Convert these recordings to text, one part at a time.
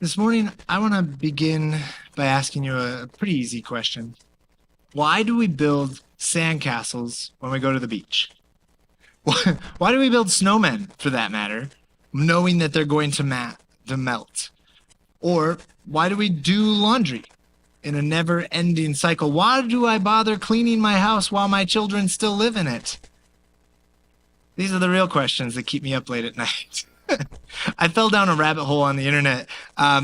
This morning, I want to begin by asking you a pretty easy question. Why do we build sandcastles when we go to the beach? Why do we build snowmen, for that matter, knowing that they're going to melt? Or why do we do laundry in a never-ending cycle? Why do I bother cleaning my house while my children still live in it? These are the real questions that keep me up late at night. I fell down a rabbit hole on the internet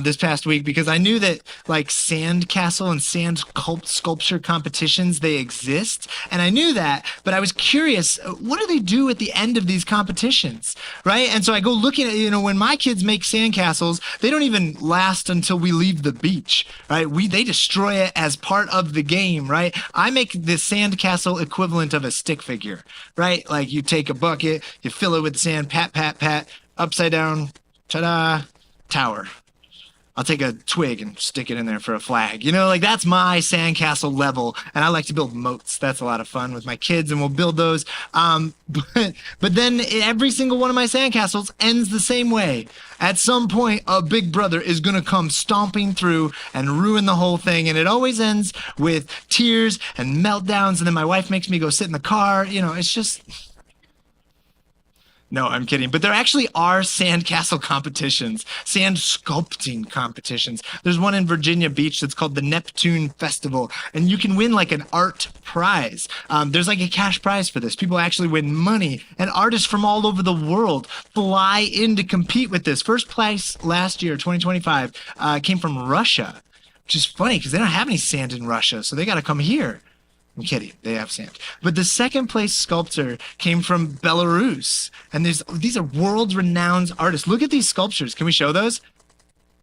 this past week because I knew that like sand castle and sculpture competitions, they exist. And I knew that, but I was curious, what do they do at the end of these competitions? Right. And so I go looking at, when my kids make sand castles, they don't even last until we leave the beach. Right. They destroy it as part of the game. Right. I make the sand castle equivalent of a stick figure. Right. Like you take a bucket, you fill it with sand, pat, pat, pat, upside down, ta-da, tower. I'll take a twig and stick it in there for a flag. Like that's my sandcastle level. And I like to build moats. That's a lot of fun with my kids, and we'll build those. But then every single one of my sandcastles ends the same way. At some point, a big brother is going to come stomping through and ruin the whole thing. And it always ends with tears and meltdowns. And then my wife makes me go sit in the car. It's just. No, I'm kidding. But there actually are sandcastle competitions, sand sculpting competitions. There's one in Virginia Beach that's called the Neptune Festival, and you can win like an art prize. There's like a cash prize for this. People actually win money, and artists from all over the world fly in to compete with this. First place last year, 2025, came from Russia, which is funny because they don't have any sand in Russia, so they got to come here. I'm kidding. They have sand. But the second place sculptor came from Belarus. And these are world-renowned artists. Look at these sculptures. Can we show those?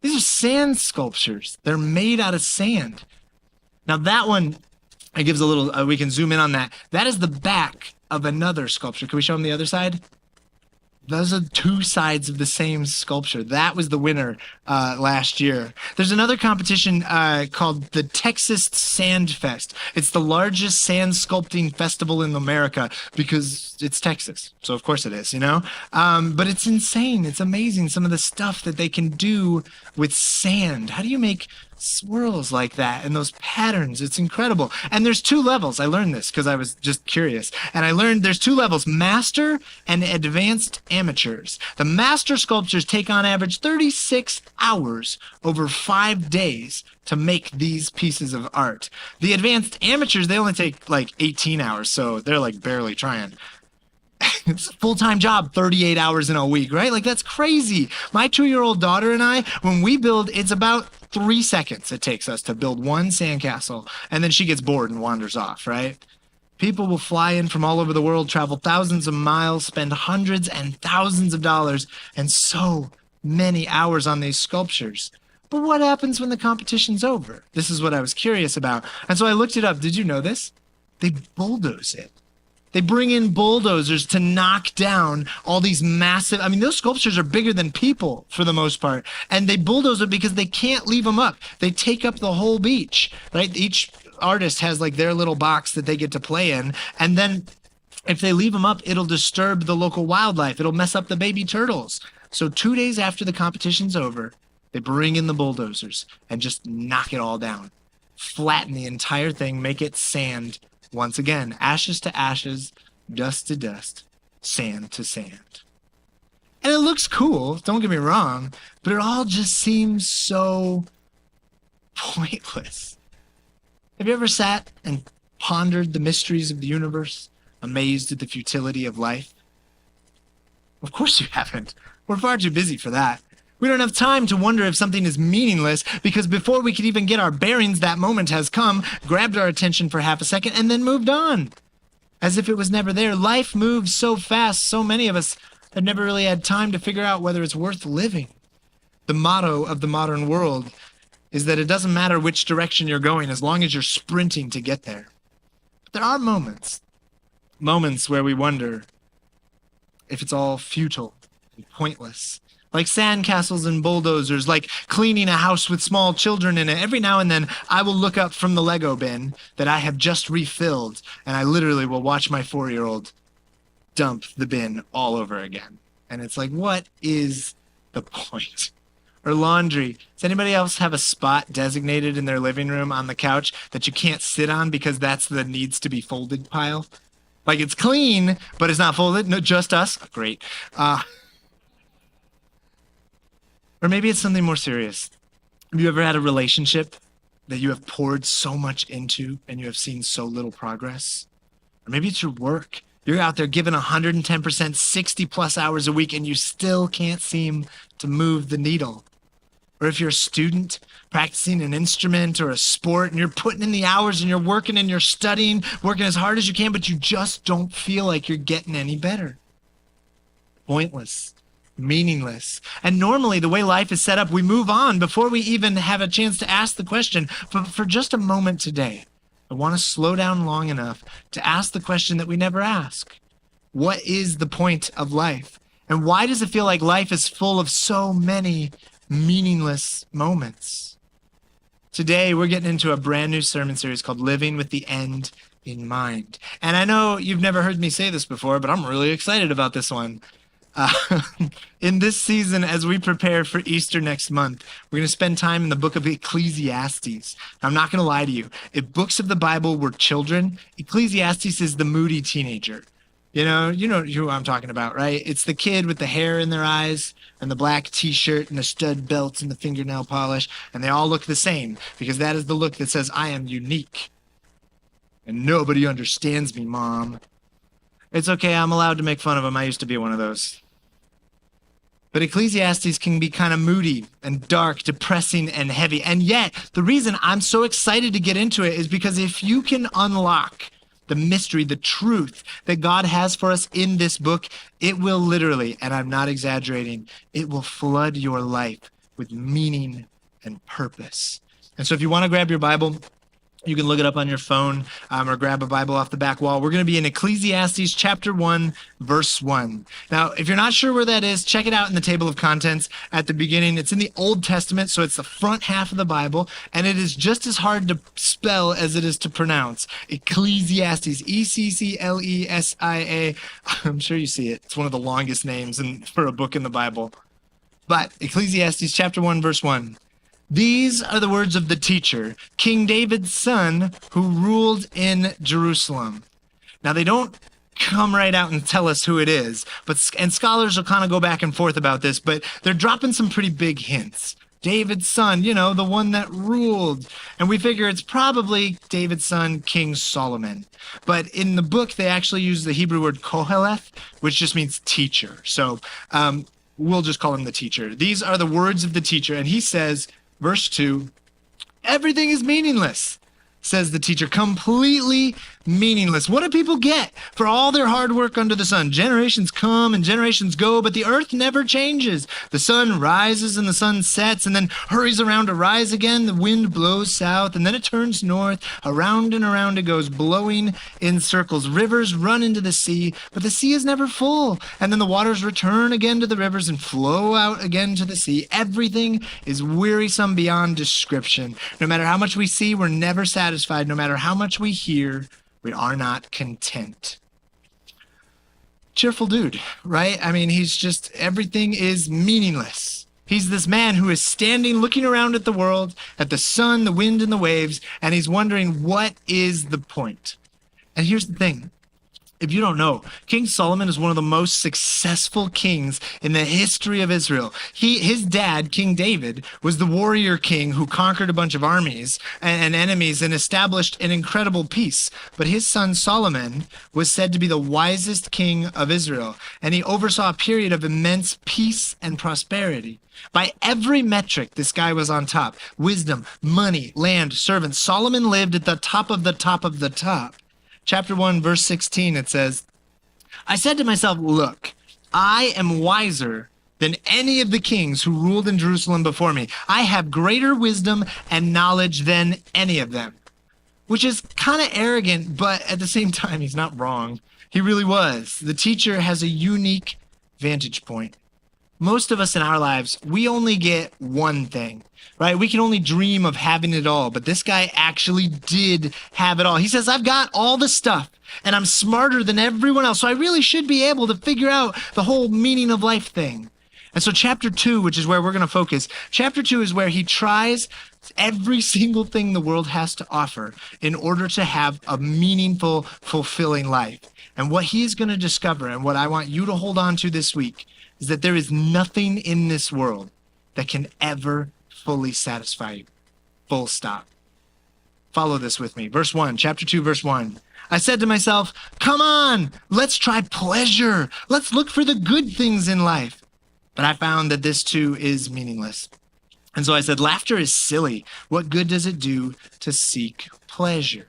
These are sand sculptures. They're made out of sand. Now that one, it gives a little, we can zoom in on that. That is the back of another sculpture. Can we show them the other side? Those are two sides of the same sculpture. That was the winner last year. There's another competition called the Texas Sand Fest. It's the largest sand sculpting festival in America because it's Texas. So of course it is, But it's insane. It's amazing some of the stuff that they can do with sand. How do you make swirls like that and those patterns? It's incredible. And there's two levels. I learned this because I was just curious. And I learned there's two levels: master and advanced amateurs. The master sculptures take on average 36 hours over 5 days to make these pieces of art. The advanced amateurs, they only take like 18 hours, so they're like barely trying. It's a full-time job, 38 hours in a week, right? Like that's crazy. My 2-year-old daughter and I, when we build, it's about 3 seconds it takes us to build one sandcastle, and then she gets bored and wanders off, right? People will fly in from all over the world, travel thousands of miles, spend hundreds and thousands of dollars, and so many hours on these sculptures. But what happens when the competition's over? This is what I was curious about. And so I looked it up. Did you know this? They bulldoze it. They bring in bulldozers to knock down all these massive, those sculptures are bigger than people for the most part. And they bulldoze it because they can't leave them up. They take up the whole beach, right? Each artist has like their little box that they get to play in. And then if they leave them up, it'll disturb the local wildlife. It'll mess up the baby turtles. So 2 days after the competition's over, they bring in the bulldozers and just knock it all down. Flatten the entire thing, make it sand. Once again, ashes to ashes, dust to dust, sand to sand. And it looks cool, don't get me wrong, but it all just seems so pointless. Have you ever sat and pondered the mysteries of the universe, amazed at the futility of life? Of course you haven't. We're far too busy for that. We don't have time to wonder if something is meaningless because before we could even get our bearings, that moment has come, grabbed our attention for half a second, and then moved on. As if it was never there. Life moves so fast, so many of us have never really had time to figure out whether it's worth living. The motto of the modern world is that it doesn't matter which direction you're going as long as you're sprinting to get there. But there are moments where we wonder if it's all futile and pointless. Like sandcastles and bulldozers, like cleaning a house with small children in it. Every now and then, I will look up from the Lego bin that I have just refilled, and I literally will watch my 4-year-old dump the bin all over again. And it's like, what is the point? or laundry. Does anybody else have a spot designated in their living room on the couch that you can't sit on because that's the needs to be folded pile? Like it's clean, but it's not folded. No, just us. Great. Or maybe it's something more serious. Have you ever had a relationship that you have poured so much into and you have seen so little progress? Or maybe it's your work. You're out there giving 110%, 60 plus hours a week, and you still can't seem to move the needle. Or if you're a student practicing an instrument or a sport and you're putting in the hours and you're working and you're studying, working as hard as you can, but you just don't feel like you're getting any better. Pointless, meaningless. And normally the way life is set up, we move on before we even have a chance to ask the question. But for just a moment today, I want to slow down long enough to ask the question that we never ask. What is the point of life? And why does it feel like life is full of so many meaningless moments? Today, we're getting into a brand new sermon series called Living with the End in Mind. And I know you've never heard me say this before, but I'm really excited about this one. In this season, as we prepare for Easter next month, we're going to spend time in the book of Ecclesiastes. I'm not going to lie to you. If books of the Bible were children, Ecclesiastes is the moody teenager. You know who I'm talking about, right? It's the kid with the hair in their eyes and the black t-shirt and the stud belts and the fingernail polish, and they all look the same because that is the look that says, I am unique. And nobody understands me, Mom. It's okay, I'm allowed to make fun of them. I used to be one of those. But Ecclesiastes can be kind of moody and dark, depressing and heavy. And yet, the reason I'm so excited to get into it is because if you can unlock the mystery, the truth that God has for us in this book, it will literally, and I'm not exaggerating, it will flood your life with meaning and purpose. And so if you want to grab your Bible, you can look it up on your phone or grab a Bible off the back wall. We're going to be in Ecclesiastes chapter 1, verse 1. Now, if you're not sure where that is, check it out in the table of contents at the beginning. It's in the Old Testament, so it's the front half of the Bible, and it is just as hard to spell as it is to pronounce. Ecclesiastes, Ecclesia. I'm sure you see it. It's one of the longest names for a book in the Bible. But Ecclesiastes chapter 1, verse 1. These are the words of the teacher, King David's son, who ruled in Jerusalem. Now, they don't come right out and tell us who it is, and scholars will kind of go back and forth about this, but they're dropping some pretty big hints. David's son, the one that ruled. And we figure it's probably David's son, King Solomon. But in the book, they actually use the Hebrew word koheleth, which just means teacher. So we'll just call him the teacher. These are the words of the teacher, and he says, Verse 2, everything is meaningless, says the teacher, completely meaningless. What do people get for all their hard work under the sun? Generations come and generations go, but the earth never changes. The sun rises and the sun sets and then hurries around to rise again. The wind blows south and then it turns north. Around and around it goes, blowing in circles. Rivers run into the sea, but the sea is never full. And then the waters return again to the rivers and flow out again to the sea. Everything is wearisome beyond description. No matter how much we see, we're never satisfied. No matter how much we hear, we are not content. Cheerful dude, right? I mean, everything is meaningless. He's this man who is standing, looking around at the world, at the sun, the wind, and the waves, and he's wondering, what is the point? And here's the thing. If you don't know, King Solomon is one of the most successful kings in the history of Israel. His dad, King David, was the warrior king who conquered a bunch of armies and enemies and established an incredible peace. But his son Solomon was said to be the wisest king of Israel, and he oversaw a period of immense peace and prosperity. By every metric, this guy was on top. Wisdom, money, land, servants. Solomon lived at the top of the top of the top. Chapter 1, verse 16, it says, I said to myself, look, I am wiser than any of the kings who ruled in Jerusalem before me. I have greater wisdom and knowledge than any of them. Which is kind of arrogant, but at the same time, he's not wrong. He really was. The teacher has a unique vantage point. Most of us in our lives, we only get one thing, right? We can only dream of having it all, but this guy actually did have it all. He says, I've got all the stuff and I'm smarter than everyone else, so I really should be able to figure out the whole meaning of life thing. And so chapter 2, which is where we're going to focus, chapter 2 is where he tries every single thing the world has to offer in order to have a meaningful, fulfilling life. And what he's going to discover, and what I want you to hold on to this week, is that there is nothing in this world that can ever fully satisfy you. Full stop. Follow this with me. Verse 1, chapter 2, verse 1. I said to myself, come on, let's try pleasure. Let's look for the good things in life. But I found that this too is meaningless. And so I said, laughter is silly. What good does it do to seek pleasure?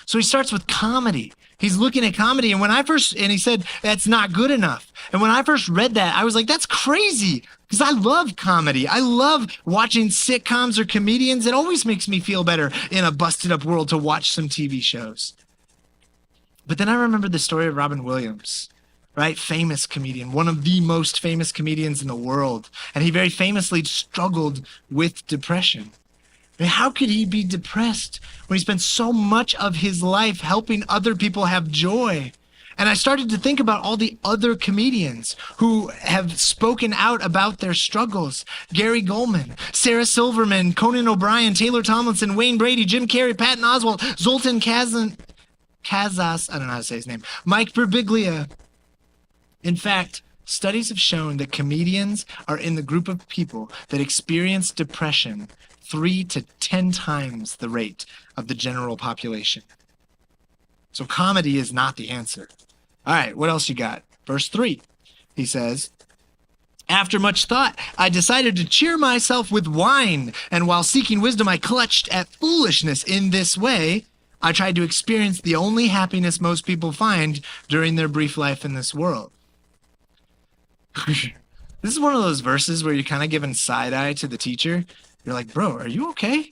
So he starts with comedy. He's looking at comedy. And he said, that's not good enough. And when I first read that, I was like, that's crazy. Because I love comedy. I love watching sitcoms or comedians. It always makes me feel better in a busted up world to watch some TV shows. But then I remembered the story of Robin Williams, right? Famous comedian, one of the most famous comedians in the world. And he very famously struggled with depression. I mean, how could he be depressed when he spent so much of his life helping other people have joy? And I started to think about all the other comedians who have spoken out about their struggles. Gary Goldman, Sarah Silverman, Conan O'Brien, Taylor Tomlinson, Wayne Brady, Jim Carrey, Patton Oswalt, Zoltan Kazas, I don't know how to say his name, Mike Birbiglia. In fact, studies have shown that comedians are in the group of people that experience depression 3 to 10 times the rate of the general population. So comedy is not the answer. All right, what else you got? Verse 3, he says, after much thought, I decided to cheer myself with wine, and while seeking wisdom, I clutched at foolishness. In this way, I tried to experience the only happiness most people find during their brief life in this world. This is one of those verses where you're kind of giving side eye to the teacher. You're like, bro, are you okay?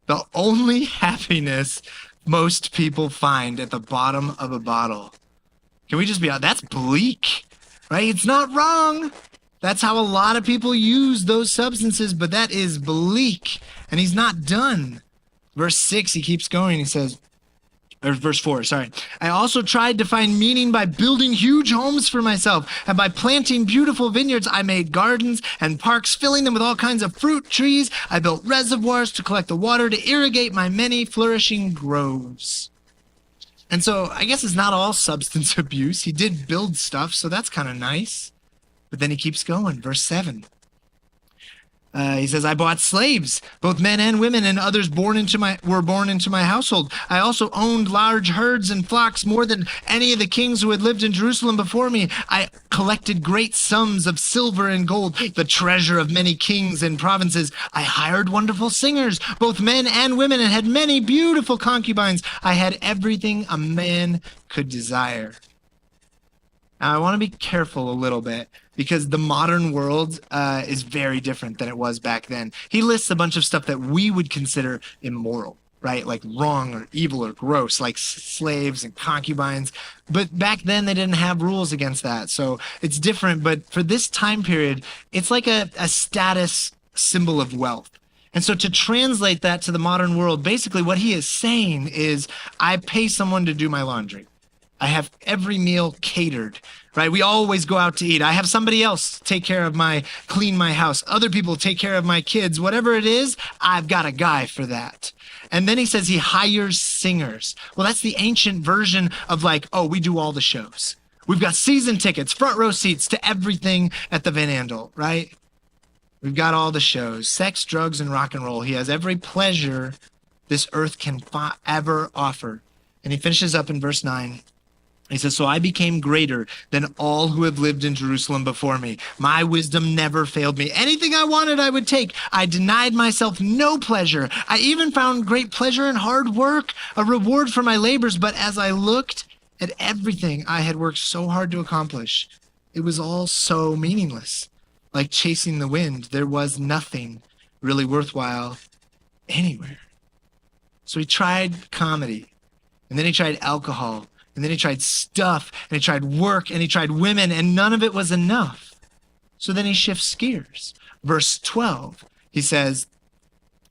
The only happiness most people find at the bottom of a bottle. Can we just be honest? That's bleak, right? It's not wrong. That's how a lot of people use those substances, but that is bleak. And he's not done. Verse 6, he keeps going. He says, or verse 4, sorry. I also tried to find meaning by building huge homes for myself, and by planting beautiful vineyards. I made gardens and parks, filling them with all kinds of fruit trees. I built reservoirs to collect the water to irrigate my many flourishing groves. And so I guess it's not all substance abuse. He did build stuff, so that's kind of nice. But then he keeps going. Verse 7. He says, I bought slaves, both men and women, and others were born into my household. I also owned large herds and flocks, more than any of the kings who had lived in Jerusalem before me. I collected great sums of silver and gold, the treasure of many kings and provinces. I hired wonderful singers, both men and women, and had many beautiful concubines. I had everything a man could desire. Now, I want to be careful a little bit, because the modern world is very different than it was back then. He lists a bunch of stuff that we would consider immoral, right? Like wrong or evil or gross, like slaves and concubines. But back then, they didn't have rules against that. So it's different. But for this time period, it's like a status symbol of wealth. And so to translate that to the modern world, basically what he is saying is, I pay someone to do my laundry. I have every meal catered, right? We always go out to eat. I have somebody else clean my house. Other people take care of my kids. Whatever it is, I've got a guy for that. And then he says he hires singers. Well, that's the ancient version of like, oh, we do all the shows. We've got season tickets, front row seats to everything at the Van Andel, right? We've got all the shows, sex, drugs, and rock and roll. He has every pleasure this earth can ever offer. And he finishes up in verse 9. He says, so I became greater than all who have lived in Jerusalem before me. My wisdom never failed me. Anything I wanted, I would take. I denied myself no pleasure. I even found great pleasure in hard work, a reward for my labors. But as I looked at everything I had worked so hard to accomplish, it was all so meaningless. Like chasing the wind, there was nothing really worthwhile anywhere. So he tried comedy, and then he tried alcohol, and then he tried stuff, and he tried work, and he tried women, and none of it was enough. So then he shifts gears. Verse 12, he says,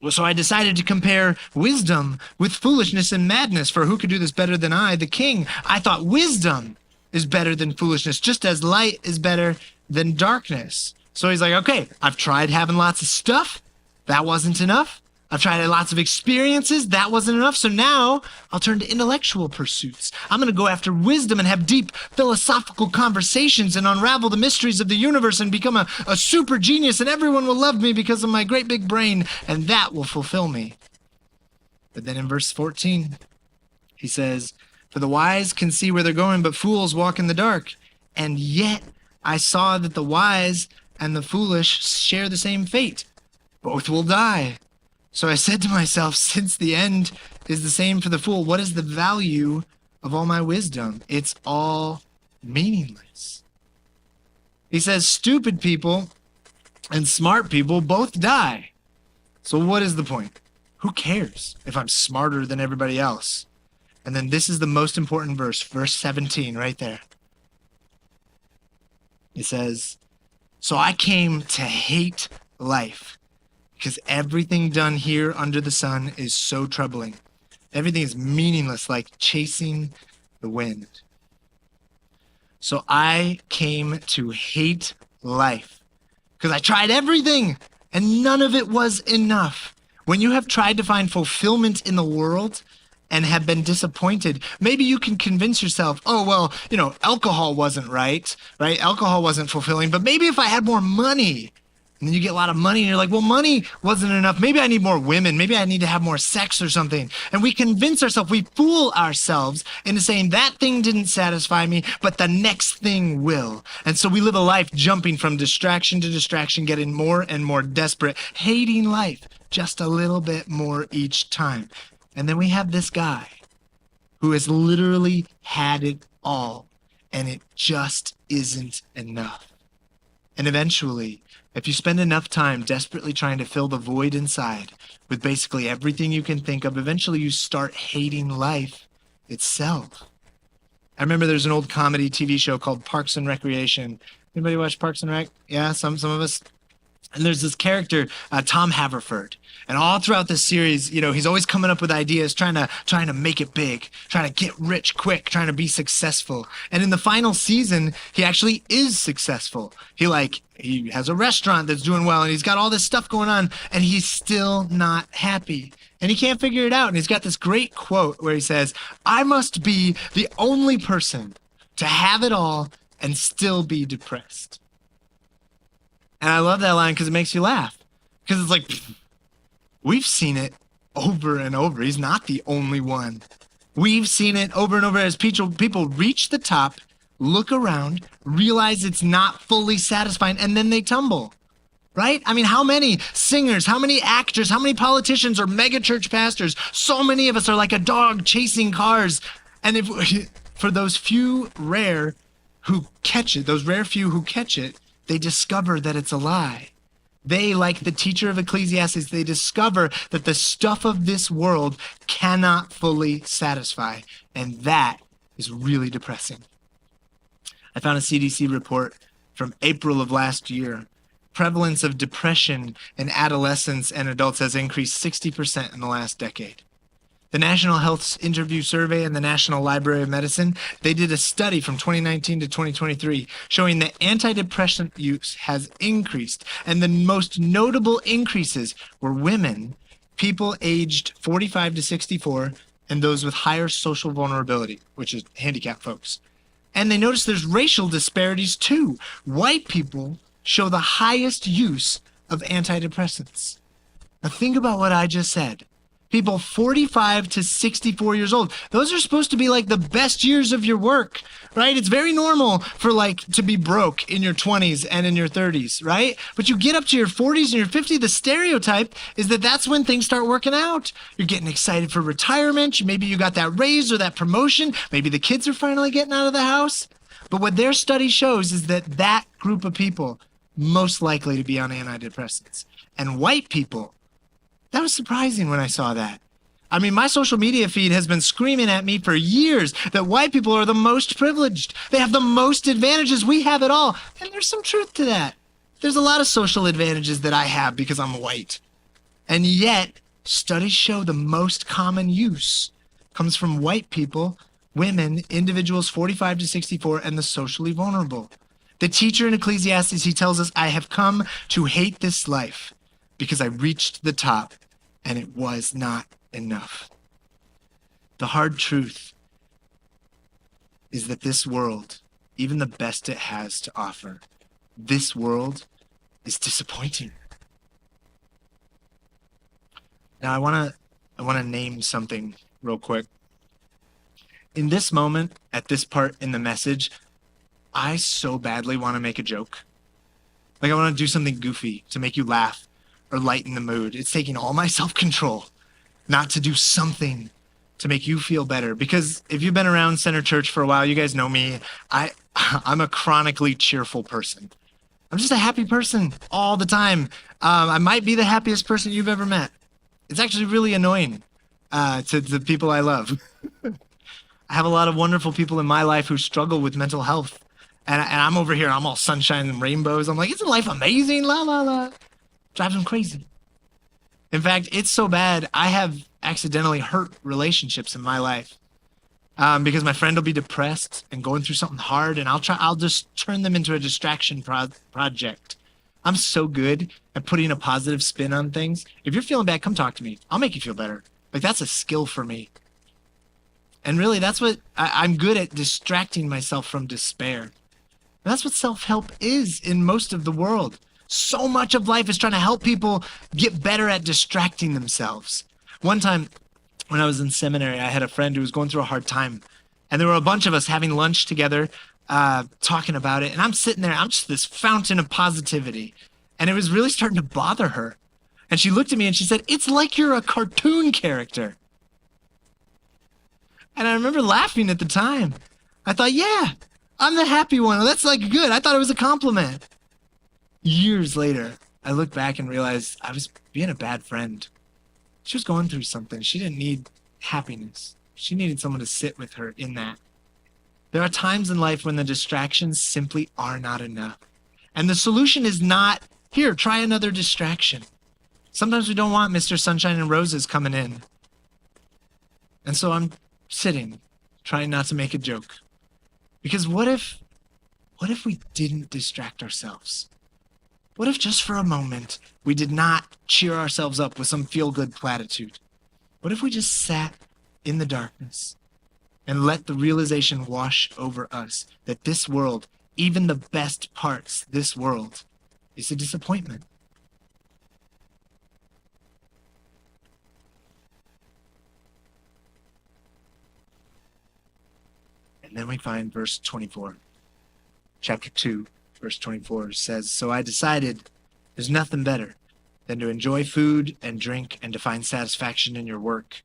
well, so I decided to compare wisdom with foolishness and madness, for who could do this better than I, the king? I thought wisdom is better than foolishness, just as light is better than darkness. So he's like, okay, I've tried having lots of stuff. That wasn't enough. I've tried lots of experiences. That wasn't enough. So now I'll turn to intellectual pursuits. I'm going to go after wisdom and have deep philosophical conversations and unravel the mysteries of the universe and become a super genius, and everyone will love me because of my great big brain, and that will fulfill me. But then in verse 14, he says, for the wise can see where they're going, but fools walk in the dark. And yet I saw that the wise and the foolish share the same fate. Both will die. So I said to myself, since the end is the same for the fool, what is the value of all my wisdom? It's all meaningless. He says stupid people and smart people both die. So what is the point? Who cares if I'm smarter than everybody else? And then this is the most important verse, verse 17 right there. It says, so I came to hate life, because everything done here under the sun is so troubling. Everything is meaningless, like chasing the wind. So I came to hate life because I tried everything and none of it was enough. When you have tried to find fulfillment in the world and have been disappointed, maybe you can convince yourself, oh, well, alcohol wasn't right? Alcohol wasn't fulfilling, but maybe if I had more money. And then you get a lot of money and you're like, well, money wasn't enough. Maybe I need more women. Maybe I need to have more sex or something. And we convince ourselves, we fool ourselves into saying that thing didn't satisfy me, but the next thing will. And so we live a life jumping from distraction to distraction, getting more and more desperate, hating life just a little bit more each time. And then we have this guy who has literally had it all, and it just isn't enough. And eventually, if you spend enough time desperately trying to fill the void inside with basically everything you can think of, eventually you start hating life itself. I remember there's an old comedy TV show called Parks and Recreation. Anybody watch Parks and Rec? Yeah, some of us. And there's this character, Tom Haverford. And all throughout this series, he's always coming up with ideas, trying to make it big, trying to get rich quick, trying to be successful. And in the final season, he actually is successful. He has a restaurant that's doing well, and he's got all this stuff going on, and he's still not happy. And he can't figure it out. And he's got this great quote where he says, I must be the only person to have it all and still be depressed. And I love that line because it makes you laugh. Because it's like, we've seen it over and over. He's not the only one. We've seen it over and over as people reach the top, look around, realize it's not fully satisfying, and then they tumble. Right? I mean, how many singers, how many actors, how many politicians or mega church pastors? So many of us are like a dog chasing cars. And for those few rare who catch it, those rare few who catch it, they discover that it's a lie. They, like the teacher of Ecclesiastes, they discover that the stuff of this world cannot fully satisfy. And that is really depressing. I found a CDC report from April of last year. Prevalence of depression in adolescents and adults has increased 60% in the last decade. The National Health Interview Survey and the National Library of Medicine, they did a study from 2019 to 2023 showing that antidepressant use has increased. And the most notable increases were women, people aged 45 to 64, and those with higher social vulnerability, which is handicapped folks. And they noticed there's racial disparities too. White people show the highest use of antidepressants. Now think about what I just said. People 45 to 64 years old. Those are supposed to be like the best years of your work, right? It's very normal for to be broke in your 20s and in your 30s, right? But you get up to your 40s and your 50s, the stereotype is that that's when things start working out. You're getting excited for retirement. Maybe you got that raise or that promotion. Maybe the kids are finally getting out of the house. But what their study shows is that group of people most likely to be on antidepressants. And white people, that was surprising when I saw that. I mean, my social media feed has been screaming at me for years that white people are the most privileged. They have the most advantages. We have it all. And there's some truth to that. There's a lot of social advantages that I have because I'm white. And yet, studies show the most common use comes from white people, women, individuals 45 to 64, and the socially vulnerable. The teacher in Ecclesiastes, he tells us, I have come to hate this life because I reached the top and it was not enough. The hard truth is that this world, even the best it has to offer, this world is disappointing. Now I want to name something real quick. In this moment, at this part in the message, I so badly want to make a joke. Like I want to do something goofy to make you laugh or lighten the mood. It's taking all my self-control not to do something to make you feel better. Because if you've been around Center Church for a while, you guys know me. I'm a chronically cheerful person. I'm just a happy person all the time. I might be the happiest person you've ever met. It's actually really annoying to the people I love. I have a lot of wonderful people in my life who struggle with mental health. And I'm over here, I'm all sunshine and rainbows. I'm like, isn't life amazing? La, la, la. Drives them crazy. In fact, it's so bad, I have accidentally hurt relationships in my life. Because my friend will be depressed and going through something hard, and I'll just turn them into a distraction project. I'm so good at putting a positive spin on things. If you're feeling bad, come talk to me. I'll make you feel better. Like, that's a skill for me. And really, that's what I'm good at, distracting myself from despair. And that's what self-help is in most of the world. So much of life is trying to help people get better at distracting themselves. One time when I was in seminary, I had a friend who was going through a hard time. And there were a bunch of us having lunch together, talking about it. And I'm sitting there, I'm just this fountain of positivity. And it was really starting to bother her. And she looked at me and she said, "It's like you're a cartoon character." And I remember laughing at the time. I thought, yeah, I'm the happy one. Well, that's like good. I thought it was a compliment. Years later, I look back and realized I was being a bad friend. She was going through something. She didn't need happiness. She needed someone to sit with her in that. There are times in life when the distractions simply are not enough. And the solution is not, here, try another distraction. Sometimes we don't want Mr. Sunshine and Roses coming in. And so I'm sitting, trying not to make a joke. Because what if we didn't distract ourselves? What if just for a moment we did not cheer ourselves up with some feel-good platitude? What if we just sat in the darkness and let the realization wash over us that this world, even the best parts, this world, is a disappointment? And then we find verse 24. Chapter 2, verse 24 says, "So I decided there's nothing better than to enjoy food and drink and to find satisfaction in your work.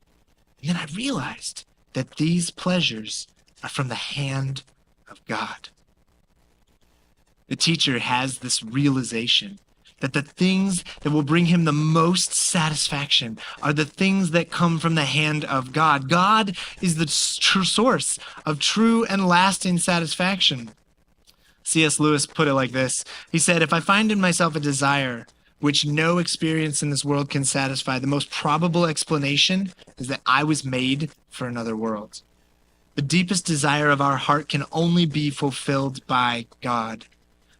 And then I realized that these pleasures are from the hand of God." The teacher has this realization that the things that will bring him the most satisfaction are the things that come from the hand of God. God is the true source of true and lasting satisfaction. C.S. Lewis put it like this. He said, "If I find in myself a desire which no experience in this world can satisfy, the most probable explanation is that I was made for another world." The deepest desire of our heart can only be fulfilled by God.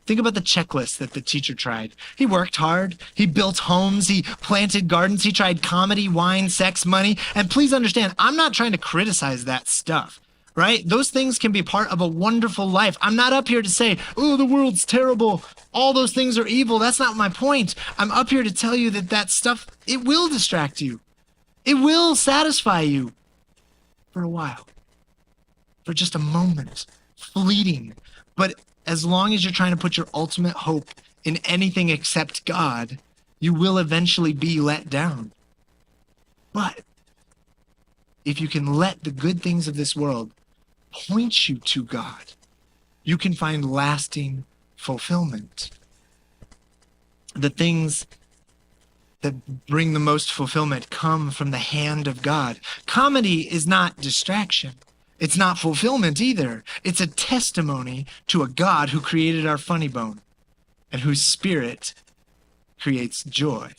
Think about the checklist that the teacher tried. He worked hard. He built homes. He planted gardens. He tried comedy, wine, sex, money. And please understand, I'm not trying to criticize that stuff, right? Those things can be part of a wonderful life. I'm not up here to say, oh, the world's terrible. All those things are evil. That's not my point. I'm up here to tell you that that stuff, it will distract you. It will satisfy you for a while, for just a moment, fleeting. But as long as you're trying to put your ultimate hope in anything except God, you will eventually be let down. But if you can let the good things of this world point you to God, you can find lasting fulfillment. The things that bring the most fulfillment come from the hand of God. Comedy is not distraction. It's not fulfillment either. It's a testimony to a God who created our funny bone and whose spirit creates joy.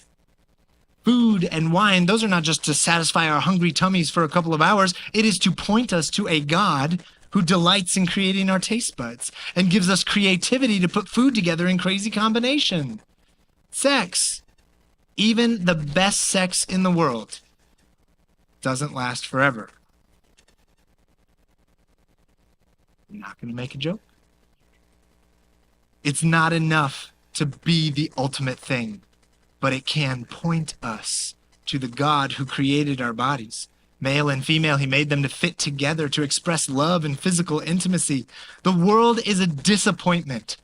Food and wine, those are not just to satisfy our hungry tummies for a couple of hours. It is to point us to a God who delights in creating our taste buds and gives us creativity to put food together in crazy combination. Sex, even the best sex in the world, doesn't last forever. I'm not going to make a joke. It's not enough to be the ultimate thing, but it can point us to the God who created our bodies. Male and female, he made them to fit together, to express love and physical intimacy. The world is a disappointment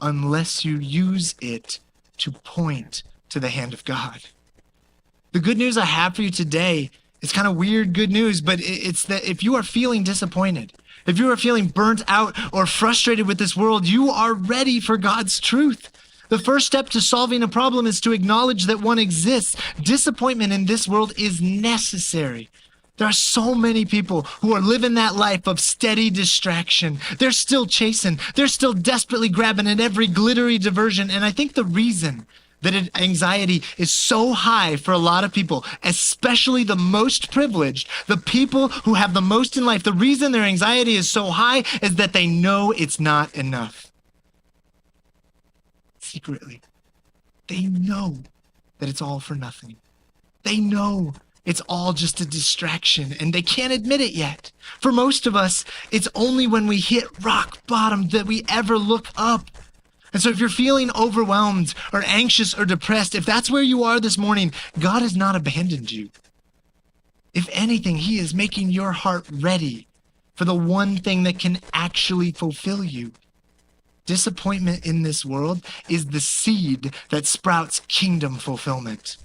unless you use it to point to the hand of God. The good news I have for you today is kind of weird good news, but it's that if you are feeling disappointed, if you are feeling burnt out or frustrated with this world, you are ready for God's truth. The first step to solving a problem is to acknowledge that one exists. Disappointment in this world is necessary. There are so many people who are living that life of steady distraction. They're still chasing. They're still desperately grabbing at every glittery diversion. And I think the reason that anxiety is so high for a lot of people, especially the most privileged, the people who have the most in life, the reason their anxiety is so high is that they know it's not enough. Secretly, they know that it's all for nothing. They know it's all just a distraction, and they can't admit it yet. For most of us, it's only when we hit rock bottom that we ever look up. And so if you're feeling overwhelmed or anxious or depressed, if that's where you are this morning, God has not abandoned you. If anything, he is making your heart ready for the one thing that can actually fulfill you. Disappointment in this world is the seed that sprouts kingdom fulfillment.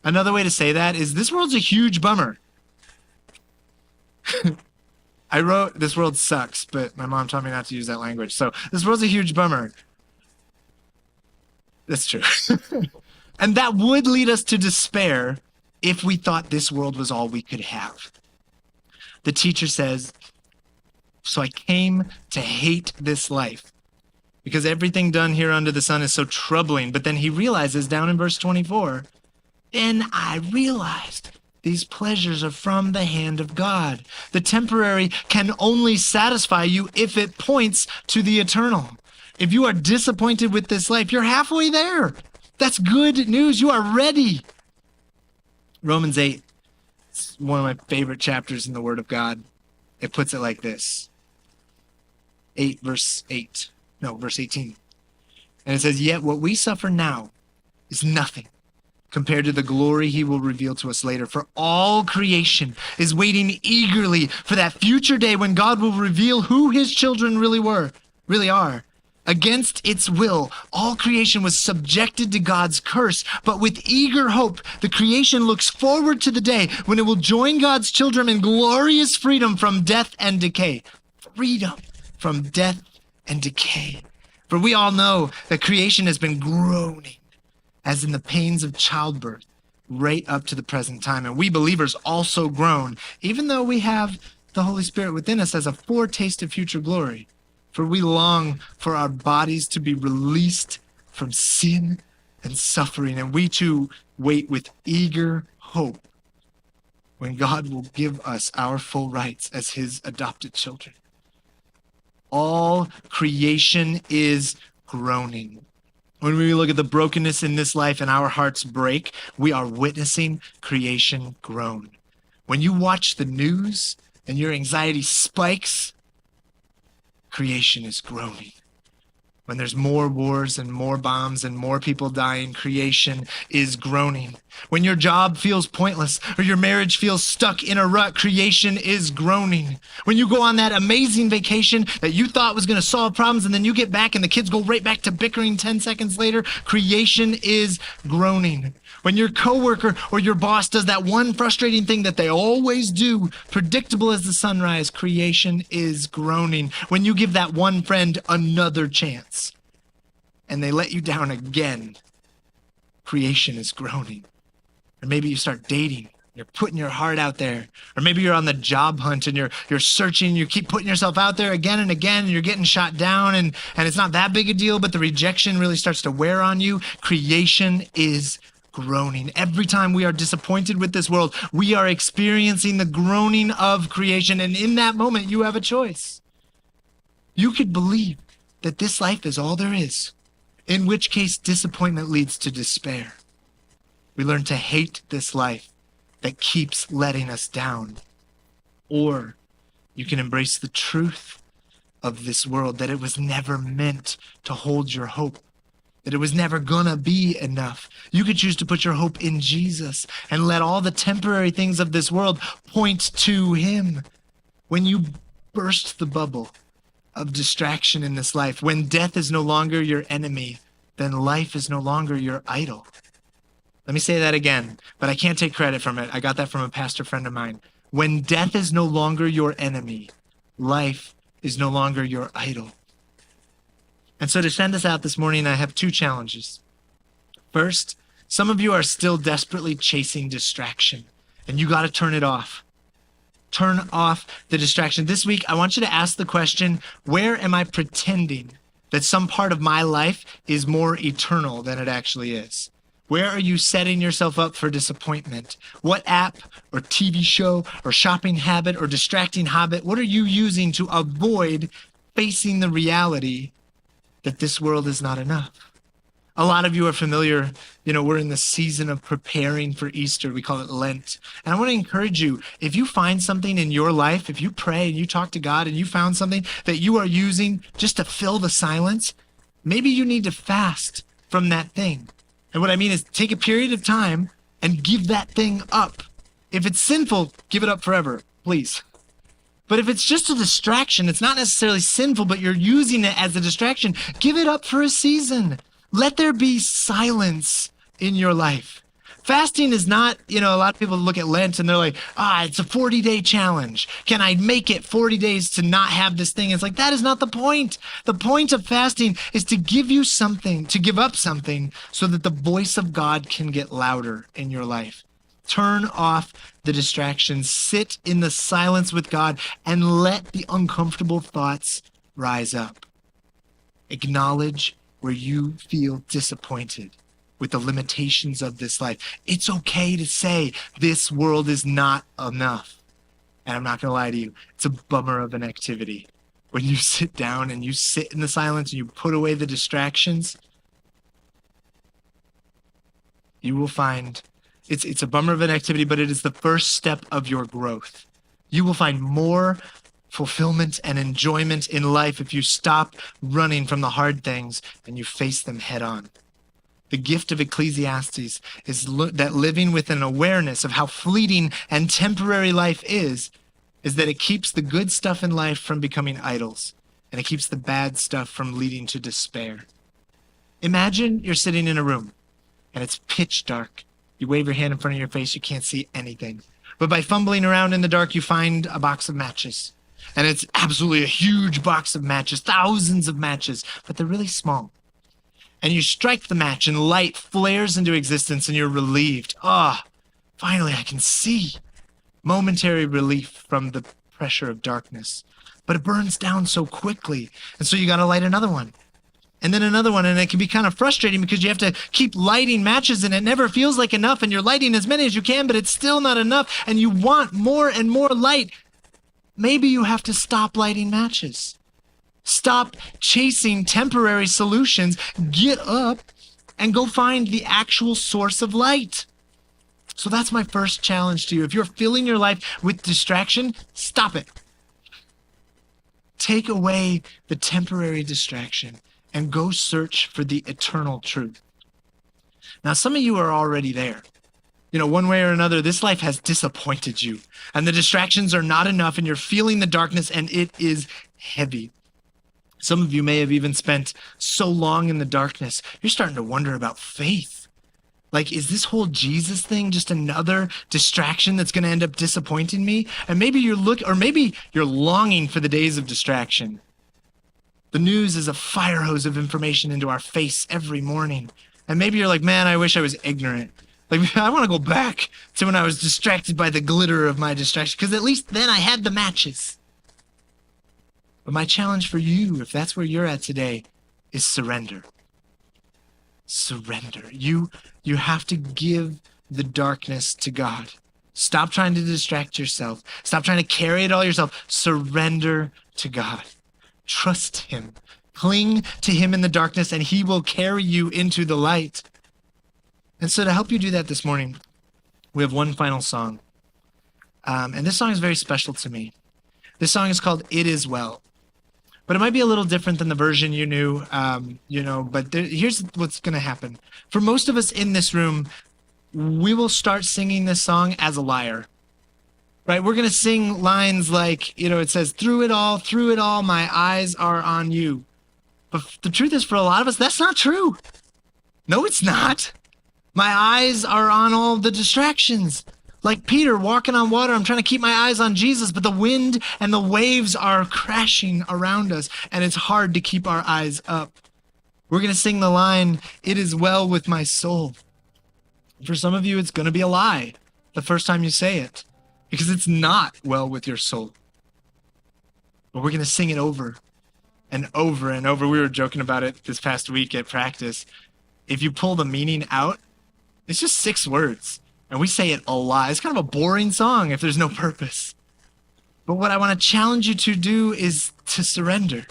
Another way to say that is this world's a huge bummer. I wrote, this world sucks, but my mom taught me not to use that language. So this world's a huge bummer. That's true. And that would lead us to despair if we thought this world was all we could have. The teacher says, so I came to hate this life because everything done here under the sun is so troubling. But then he realizes down in verse 24, then I realized these pleasures are from the hand of God. The temporary can only satisfy you if it points to the eternal. If you are disappointed with this life, you're halfway there. That's good news. You are ready. Romans 8 is one of my favorite chapters in the Word of God. It puts it like this. Verse 18. And it says, yet what we suffer now is nothing compared to the glory he will reveal to us later. For all creation is waiting eagerly for that future day when God will reveal who his children really are. Against its will, all creation was subjected to God's curse, but with eager hope, the creation looks forward to the day when it will join God's children in glorious freedom from death and decay. Freedom from death and decay. For we all know that creation has been groaning as in the pains of childbirth, right up to the present time. And we believers also groan, even though we have the Holy Spirit within us as a foretaste of future glory. For we long for our bodies to be released from sin and suffering, and we too wait with eager hope when God will give us our full rights as his adopted children. All creation is groaning. When we look at the brokenness in this life and our hearts break, we are witnessing creation groan. When you watch the news and your anxiety spikes, creation is groaning. When there's more wars and more bombs and more people dying, creation is groaning. When your job feels pointless or your marriage feels stuck in a rut, creation is groaning. When you go on that amazing vacation that you thought was going to solve problems and then you get back and the kids go right back to bickering 10 seconds later, creation is groaning. When your coworker or your boss does that one frustrating thing that they always do, predictable as the sunrise, creation is groaning. When you give that one friend another chance and they let you down again, creation is groaning. Or maybe you start dating, you're putting your heart out there. Or maybe you're on the job hunt and you're searching, you keep putting yourself out there again and again, and you're getting shot down and it's not that big a deal, but the rejection really starts to wear on you. Creation is groaning. Every time we are disappointed with this world, we are experiencing the groaning of creation. And in that moment, you have a choice. You could believe that this life is all there is, in which case disappointment leads to despair. We learn to hate this life that keeps letting us down. Or you can embrace the truth of this world, that it was never meant to hold your hope, that it was never gonna be enough. You could choose to put your hope in Jesus and let all the temporary things of this world point to him. When you burst the bubble of distraction in this life, when death is no longer your enemy, then life is no longer your idol. Let me say that again, but I can't take credit from it. I got that from a pastor friend of mine. When death is no longer your enemy, life is no longer your idol. And so to send us out this morning, I have two challenges. First, some of you are still desperately chasing distraction, and you got to turn it off. Turn off the distraction. This week, I want you to ask the question, where am I pretending that some part of my life is more eternal than it actually is? Where are you setting yourself up for disappointment? What app or TV show or shopping habit or distracting habit, what are you using to avoid facing the reality that this world is not enough? A lot of you are familiar, we're in the season of preparing for Easter. We call it Lent. And I want to encourage you, if you find something in your life, if you pray and you talk to God and you found something that you are using just to fill the silence, maybe you need to fast from that thing. And what I mean is take a period of time and give that thing up. If it's sinful, give it up forever, please. But if it's just a distraction, it's not necessarily sinful, but you're using it as a distraction, give it up for a season. Let there be silence in your life. Fasting is not, a lot of people look at Lent and they're like, it's a 40-day challenge. Can I make it 40 days to not have this thing? It's like, that is not the point. The point of fasting is to give you something, to give up something so that the voice of God can get louder in your life. Turn off the distractions, sit in the silence with God, and let the uncomfortable thoughts rise up. Acknowledge where you feel disappointed with the limitations of this life. It's okay to say this world is not enough. And I'm not going to lie to you, it's a bummer of an activity. When you sit down and you sit in the silence and you put away the distractions, you will find it's a bummer of an activity, but it is the first step of your growth. You will find more fulfillment and enjoyment in life if you stop running from the hard things and you face them head on. The gift of Ecclesiastes is that living with an awareness of how fleeting and temporary life is that it keeps the good stuff in life from becoming idols, and it keeps the bad stuff from leading to despair. Imagine you're sitting in a room and it's pitch dark. You wave your hand in front of your face, you can't see anything. But by fumbling around in the dark, you find a box of matches. And it's absolutely a huge box of matches, thousands of matches, but they're really small. And you strike the match and light flares into existence and you're relieved. Finally I can see. Momentary relief from the pressure of darkness. But it burns down so quickly. And so you got to light another one. And then another one. And it can be kind of frustrating because you have to keep lighting matches and it never feels like enough. And you're lighting as many as you can, but it's still not enough. And you want more and more light. Maybe you have to stop lighting matches. Stop chasing temporary solutions. Get up and go find the actual source of light. So that's my first challenge to you. If you're filling your life with distraction, stop it. Take away the temporary distraction and go search for the eternal truth. Now, some of you are already there. One way or another, this life has disappointed you, and the distractions are not enough, and you're feeling the darkness, and it is heavy. Some of you may have even spent so long in the darkness, you're starting to wonder about faith. Like, is this whole Jesus thing just another distraction that's going to end up disappointing me? And maybe maybe you're longing for the days of distraction. The news is a fire hose of information into our face every morning. And maybe you're like, man, I wish I was ignorant. Like, I want to go back to when I was distracted by the glitter of my distraction, because at least then I had the matches. But my challenge for you, if that's where you're at today, is surrender. Surrender. You have to give the darkness to God. Stop trying to distract yourself. Stop trying to carry it all yourself. Surrender to God. Trust him. Cling to him in the darkness, and he will carry you into the light. And so to help you do that this morning, we have one final song. And this song is very special to me. This song is called It Is Well. But it might be a little different than the version you knew, but here's what's going to happen. For most of us in this room, we will start singing this song as a liar, right? We're going to sing lines like, it says, through it all, my eyes are on you. But the truth is, for a lot of us, that's not true. No, it's not. My eyes are on all the distractions. Like Peter walking on water, I'm trying to keep my eyes on Jesus, but the wind and the waves are crashing around us, and it's hard to keep our eyes up. We're going to sing the line, it is well with my soul. For some of you, it's going to be a lie the first time you say it, because it's not well with your soul. But we're going to sing it over and over and over. We were joking about it this past week at practice. If you pull the meaning out, it's just 6 words. And we say it a lot. It's kind of a boring song if there's no purpose. But what I want to challenge you to do is to surrender.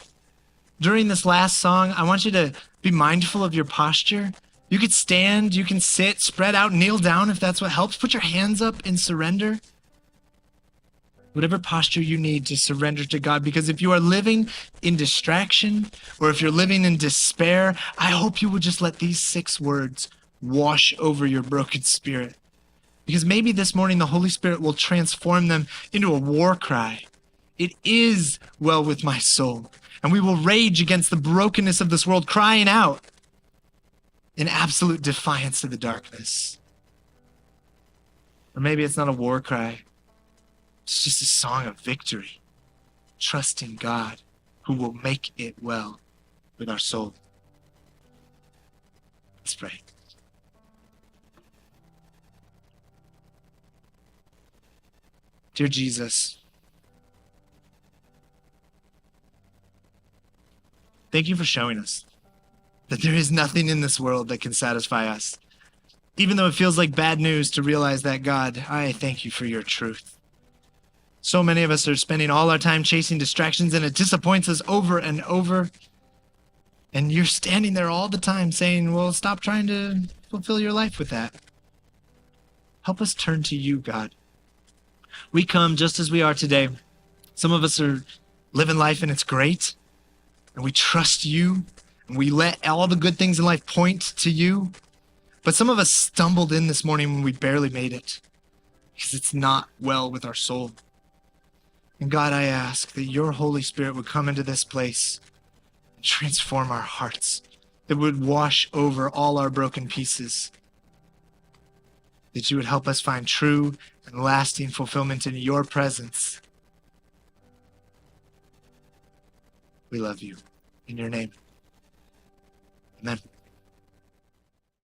During this last song, I want you to be mindful of your posture. You could stand, you can sit, spread out, kneel down if that's what helps. Put your hands up in surrender. Whatever posture you need to surrender to God. Because if you are living in distraction or if you're living in despair, I hope you will just let these 6 words wash over your broken spirit. Because maybe this morning the Holy Spirit will transform them into a war cry. It is well with my soul. And we will rage against the brokenness of this world, crying out in absolute defiance of the darkness. Or maybe it's not a war cry. It's just a song of victory, trusting God who will make it well with our soul. Let's pray. Dear Jesus, thank you for showing us that there is nothing in this world that can satisfy us. Even though it feels like bad news to realize that, God, I thank you for your truth. So many of us are spending all our time chasing distractions, and it disappoints us over and over. And you're standing there all the time saying, well, stop trying to fulfill your life with that. Help us turn to you, God. We come just as we are today. Some of us are living life and it's great. And we trust you. And we let all the good things in life point to you. But some of us stumbled in this morning when we barely made it. Because it's not well with our soul. And God, I ask that your Holy Spirit would come into this place and transform our hearts. That would wash over all our broken pieces. That you would help us find true and lasting fulfillment in your presence. We love you. In your name. Amen.